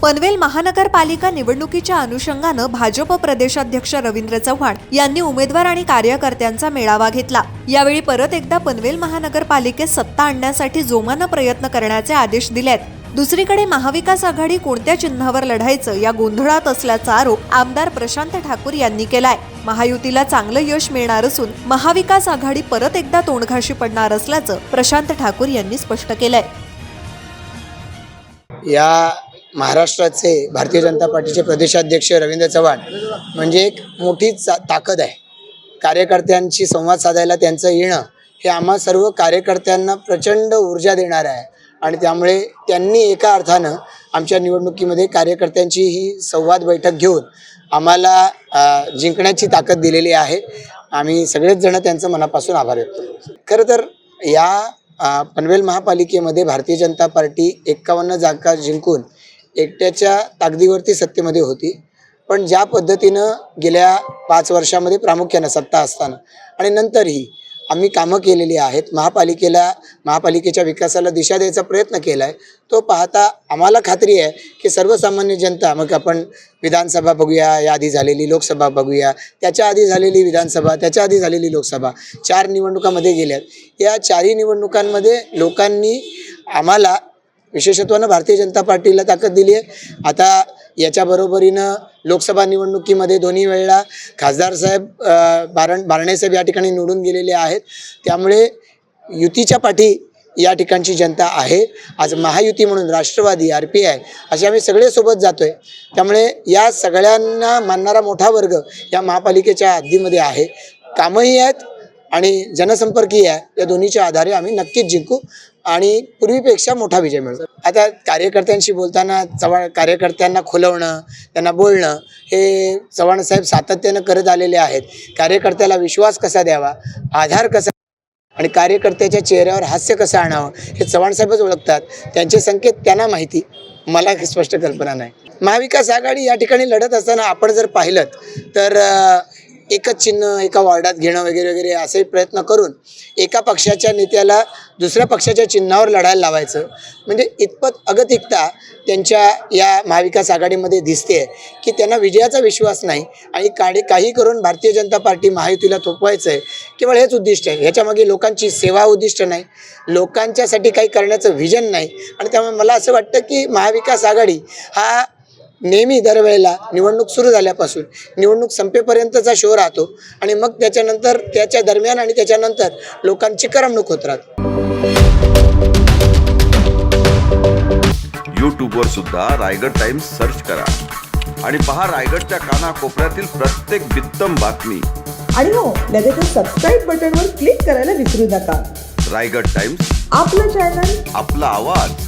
पनवेल महानगरपालिका निवडणुकीच्या अनुषंगानं भाजप प्रदेशाध्यक्ष रवींद्र चव्हाण यांनी उमेदवार आणि कार्यकर्त्यांचा मेळावा घेतला। यावेळी परत एकदा पनवेल महानगरपालिकेत सत्ता आणण्यासाठी जोमानं प्रयत्न करण्याचे आदेश दिलेत। दुसरीकडे महाविकास आघाडी कोणत्या चिन्हावर लढायचं या गोंधळात असल्याचा आरोप आमदार प्रशांत ठाकूर यांनी केलाय। महायुतीला चांगलं यश मिळणार असून महाविकास आघाडी परत एकदा तोंडघाशी पडणार असल्याचं प्रशांत ठाकूर यांनी स्पष्ट केलंय। या महाराष्ट्राचे भारतीय जनता पार्टीचे प्रदेशाध्यक्ष रवींद्र चव्हाण म्हणजे एक मोठी ताकद आहे। कार्यकर्त्यांशी संवाद साधायला त्यांचं येणं हे आम्हा सर्व कार्यकर्त्यांना प्रचंड ऊर्जा देणार आहे आणि त्यामुळे त्यांनी एका अर्थानं आमच्या निवडणुकीमध्ये कार्यकर्त्यांची ही संवाद बैठक घेऊन आम्हाला जिंकण्याची ताकद दिलेली आहे। आम्ही सगळेच जण त्यांचं मनापासून आभार व्यक्त करतो। खरं तर या पनवेल महापालिकेमध्ये भारतीय जनता पार्टी 51 जागा जिंकून एकट्याच्या ताकदीवरती सत्तेमध्ये होती, पण ज्या पद्धतीनं गेल्या 5 वर्षामध्ये प्रामुख्याने सत्ता असताना आणि नंतरही आम्ही कामं केलेली आहेत, महापालिकेच्या विकासाला दिशा द्यायचा प्रयत्न केला आहे, तो पाहता आम्हाला खात्री आहे की सर्वसामान्य जनता, मग आपण विधानसभा बघूया, याआधी झालेली लोकसभा बघूया, त्याच्या आधी झालेली विधानसभा, त्याच्या आधी झालेली लोकसभा, 4 निवडणुकांमध्ये गेल्यात। या 4ही निवडणुकांमध्ये लोकांनी आम्हाला विशेषत्वानं भारतीय जनता पार्टीला ताकद दिली आहे। आता याच्या बरोबरीनं लोकसभा निवडणुकीमध्ये दोन्ही वेळेला खासदार साहेब बारणे साहेब या ठिकाणी निवडून गेलेले आहेत, त्यामुळे युतीच्या पाठी या ठिकाणची जनता आहे। आज महायुती म्हणून राष्ट्रवादी, RPI असे आम्ही सगळे सोबत जातोय, त्यामुळे या सगळ्यांना मानणारा मोठा वर्ग या महापालिकेच्या हद्दीमध्ये आहे। कामही आहेत आणि जनसंपर्कही आहे, या दोन्हीच्या आधारे आम्ही नक्कीच जिंकू आणि पूर्वीपेक्षा मोठा विजय मिळतो। आता कार्यकर्त्यांशी बोलताना कार्यकर्त्यांना खुलवणं, त्यांना बोलणं हे चव्हाण साहेब सातत्यानं करत आलेले आहेत। कार्यकर्त्याला विश्वास कसा द्यावा, आधार कसा आणि कार्यकर्त्याच्या चेहऱ्यावर हास्य कसं आणावं हे चव्हाण साहेबच ओळखतात। त्यांचे संकेत त्यांना माहिती, मला स्पष्ट कल्पना नाही। महाविकास आघाडी या ठिकाणी लढत असताना आपण जर पाहिलं तर एकच चिन्ह एका वॉर्डात घेणं वगैरे वगैरे असे प्रयत्न करून एका पक्षाच्या नेत्याला दुसऱ्या पक्षाच्या चिन्हावर लढायला लावायचं, म्हणजे इतपत अगतिकता त्यांच्या या महाविकास आघाडीमध्ये दिसते की त्यांना विजयाचा विश्वास नाही आणि काही करून भारतीय जनता पार्टी महायुतीला थोपवायचं आहे, केवळ हेच उद्दिष्ट आहे। ह्याच्यामागे लोकांची सेवा उद्दिष्ट नाही, लोकांच्यासाठी काही करण्याचं व्हिजन नाही आणि त्यामुळे मला असं वाटतं की महाविकास आघाडी हा नेहमी दरवेळेला निवडणूक सुरू झाल्यापासून निवडणूक संपेपर्यंतचा शो राहतो आणि मग त्याच्यानंतर त्याच्या दरम्यान आणि त्याच्यानंतर लोकांची करमणूक होत राहते। यूट्यूबवर सुद्धा रायगड टाइम्स सर्च करा आणि पहा रायगडच्या कानाकोपऱ्यातील प्रत्येक बित्तम बातमी। आणि हो, लगेच सबस्क्राईब बटनवर क्लिक करायला विसरू नका। रायगड टाइम्स, आपलं चॅनल, आपला आवाज।